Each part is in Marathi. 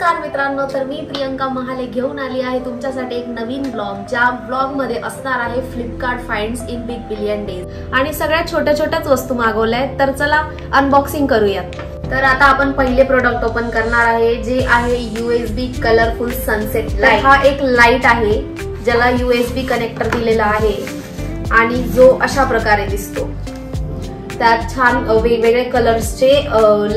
नमस्कार मित्रांनो, तर मी प्रियंका महाले घेऊन आली आहे तुमच्यासाठी एक नवीन ब्लॉग, ज्या ब्लॉग मध्ये असणार आहे Flipkart finds in big billion days आणि सगळ्यात छोट्याच वस्तू मागवल्या आहेत. तर चला अनबॉक्सिंग करूयात. तर आता आपण पहिले प्रोडक्ट ओपन करणार आहे, जे आहे USB कलरफुल सनसेट लाईट. हा एक लाईट आहे ज्याला USB कनेक्टर दिलेला आहे आणि जो अशा प्रकारे दिसतो. त्यात छान वेगवेगळे कलर्सचे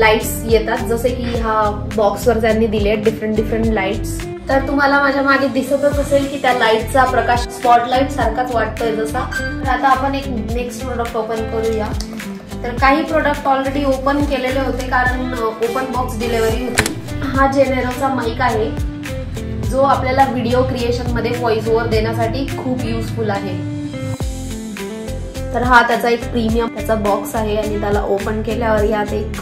लाईट्स येतात, जसे की ह्या बॉक्सवर त्यांनी दिले डिफरंट लाईट्स. तर तुम्हाला माझ्या मागे दिसतच असेल की त्या लाईटचा प्रकाश स्पॉटलाईट सारखाच वाटतोय जसा. तर आता आपण एक नेक्स्ट प्रोडक्ट ओपन करूया. तर काही प्रोडक्ट ऑलरेडी ओपन केलेले होते कारण ओपन बॉक्स डिलिव्हरी होती. हा जेनेरोचा माईक आहे जो आपल्याला व्हिडिओ क्रिएशन मध्ये व्हॉइस ओव्हर देण्यासाठी खूप युजफुल आहे. तर हा त्याचा एक प्रीमियम त्याचा बॉक्स आहे आणि त्याला ओपन केल्यावर यात एक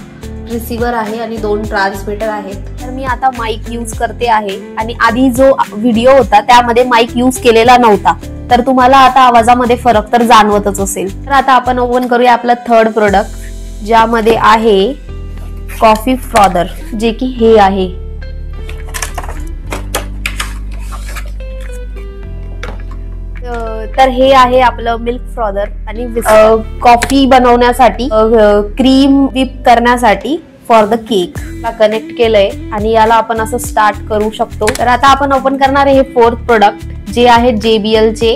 रिसिव्हर आहे आणि 2 ट्रान्समीटर आहेत. तर मी आता माईक यूज करते आहे आणि आधी जो व्हिडिओ होता त्यामध्ये माईक यूज केलेला नव्हता, तर तुम्हाला आता आवाजामध्ये फरक तर जाणवतच असेल. तर आता आपण ओपन करूया आपलं थर्ड प्रोडक्ट, ज्यामध्ये आहे कॉफी फ्रॉदर, जे की हे आहे. तर हे आहे आपलं मिल्क फ्रॉदर आणि कॉफी बनवण्यासाठी क्रीम व्हिप करण्यासाठी फॉर द केक कनेक्ट केलंय आणि याला आपण असं स्टार्ट करू शकतो. तर आता आपण ओपन करणार आहे हे फोर्थ प्रोडक्ट, जे आहे JBL चे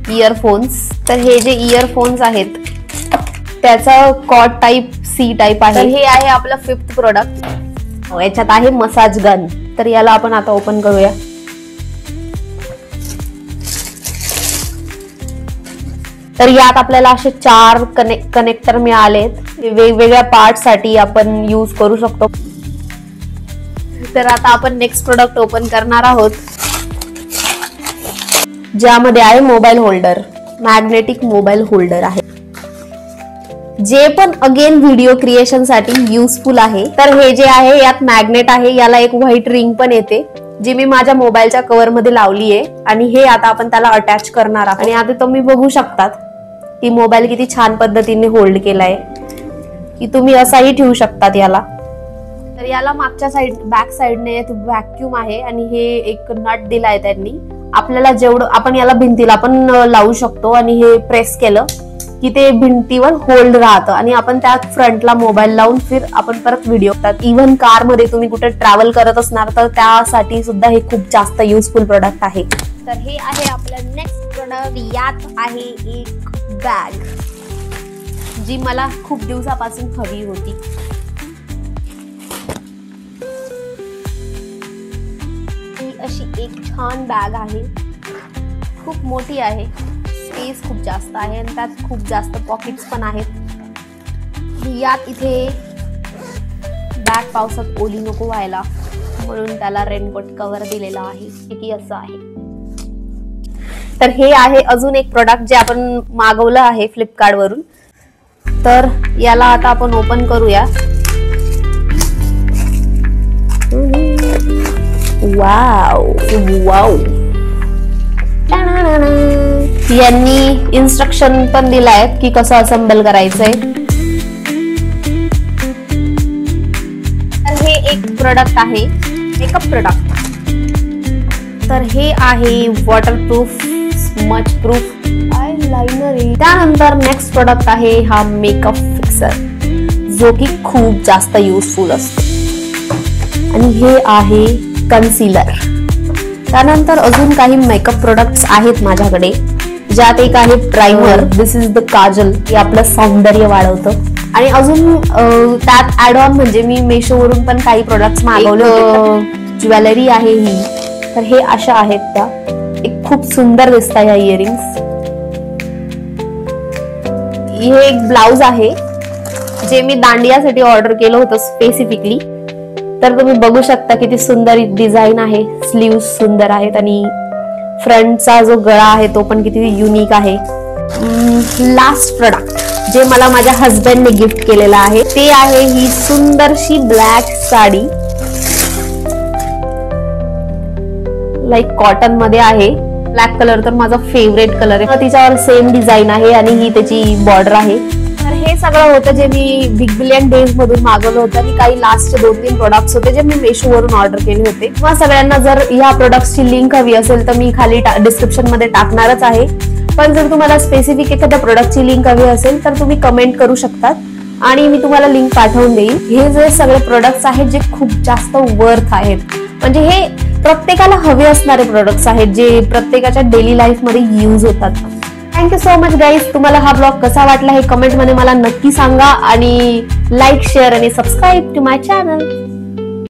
इयरफोन्स. तर हे जे इयरफोन्स आहेत त्याचा कॉर्ड टाइप C टाइप आहे. तर हे आहे आपलं फिफ्थ प्रोडक्ट. याच्यात आहे मसाज गन. तर याला आपण आता ओपन करूया. तर यात आपल्याला असे 4 कनेक्टर मिळालेत, वेगवेगळ्या पार्ट साठी आपण यूज करू शकतो. तर आता आपण नेक्स्ट प्रोडक्ट ओपन करणार आहोत, ज्यामध्ये आहे mobile holder. Magnetic mobile holder आहे, जे पण अगेन व्हिडिओ क्रिएशन साठी युजफुल आहे. तर हे जे आहे यात मॅग्नेट आहे, याला एक व्हाईट रिंग पण येते, जी मी माझ्या मोबाईलच्या कव्हर मध्ये लावली आहे आणि हे आता आपण त्याला अटॅच करणार आहोत. आणि आता तुम्ही बघू शकतात की मोबाईल किती छान पद्धतीने होल्ड केलाय, की तुम्ही असाही ठेवू शकतात याला. तर याला मागच्या साइड बॅक साइडने व्हॅक्यूम आहे आणि हे एक नट दिलाय त्यांनी. आपल्याला जेवढं आपण याला भिंतीला पण लावू शकतो आणि हे प्रेस केलं की ते भिंतीवर होल्ड राहतं आणि आपण त्यात फ्रंटला मोबाईल लावून फिर आपण परत व्हिडिओ करतात. इव्हन कार मध्ये तुम्ही कुठे ट्रॅव्हल करत असणार तर त्यासाठी सुद्धा हे खूप जास्त युजफुल प्रोडक्ट आहे. तर हे आहे आपलं नेक्स्ट प्रोडक्ट. यात आहे एक बॅग, जी मला खूप दिवसापासून हवी होती. ही अशी एक छान बॅग आहे, खूप मोठी आहे, स्पेस खूप जास्त आहे आणि त्यात खूप जास्त पॉकेट्स पण आहेत. यात इथे बॅग पावसात ओली नको व्हायला म्हणून त्याला रेनकोट कव्हर दिलेला आहे, की असं आहे. तर हे आहे अजून एक प्रोडक्ट जे आपण मागवलं आहे फ्लिपकार्ट वरून. तर याला आता आपण ओपन करूया. वाव वाव, यांनी इन्स्ट्रक्शन पण दिलाय की कसं असेंबल करायचंय. तर हे एक प्रोडक्ट आहे, मेकअप प्रोडक्ट. तर हे आहे वॉटरप्रूफ स्मच प्रूफ आयलाइनर. त्यानंतर नेक्स्ट प्रोडक्ट आहे हा मेकअप फिक्सर, जो की खूप जास्त युजफुल असतो. आणि हे आहे कन्सिलर. त्यानंतर अजून काही मेकअप प्रोडक्ट्स आहेत माझ्याकडे, ज्यात एक आहे primer. This is the Kajal, हे आपलं सौंदर्य वाढवतं. आणि अजून त्यात ऍड ऑन म्हणजे मी मेशोवरून पण काही प्रोडक्ट्स मागवले होते. ज्वेलरी आहे ही. तर हे अशा आहेत त्या, एक खूप सुंदर दिसतात ह्या इयरिंग्स. हे एक ब्लाउज आहे जे मी दांडियासाठी ऑर्डर केलं होतं स्पेसिफिकली. तर तुम्ही बघू शकता किती सुंदर डिझाईन आहे. स्लीव्ह सुंदर आहेत आणि फ्रंटचा जो गळा आहे तो पण किती युनिक आहे. लास्ट प्रोडक्ट जे मला माझ्या हस्बंडने गिफ्ट केलेलं आहे ते आहे ही सुंदरशी ब्लॅक साडी. लाईक कॉटन मध्ये आहे. ब्लॅक कलर तर माझा फेवरेट कलर आहे. तिच्यावर सेम डिझाईन आहे आणि ही त्याची बॉर्डर आहे. तर हे सगळं होतं जे मी बिग बिलियन डेज मधून मागवलं होतं आणि काही लास्टचे 2-3 प्रोडक्ट्स होते जे मी मेशो वरून ऑर्डर केले होते. किंवा सगळ्यांना जर या प्रोडक्ट्सची लिंक हवी असेल तर मी खाली डिस्क्रिप्शन मध्ये टाकणारच आहे. पण जर तुम्हाला स्पेसिफिक एखाद्या प्रोडक्टची लिंक हवी असेल तर तुम्ही कमेंट करू शकतात आणि मी तुम्हाला लिंक पाठवून देईन. हे जे सगळे प्रोडक्ट्स आहेत जे खूप जास्त वर्थ आहेत, म्हणजे हे प्रत्येकाला हवे असणारे प्रोडक्ट्स आहेत जे प्रत्येकाच्या डेली लाईफ मध्ये यूज होतात. Thank you so much guys. तुम्हाला हा ब्लॉग कसा वाटला हे कमेंट मध्ये मला नक्की सांगा आणि लाईक, शेअर आणि सबस्क्राईब टू माय चॅनल.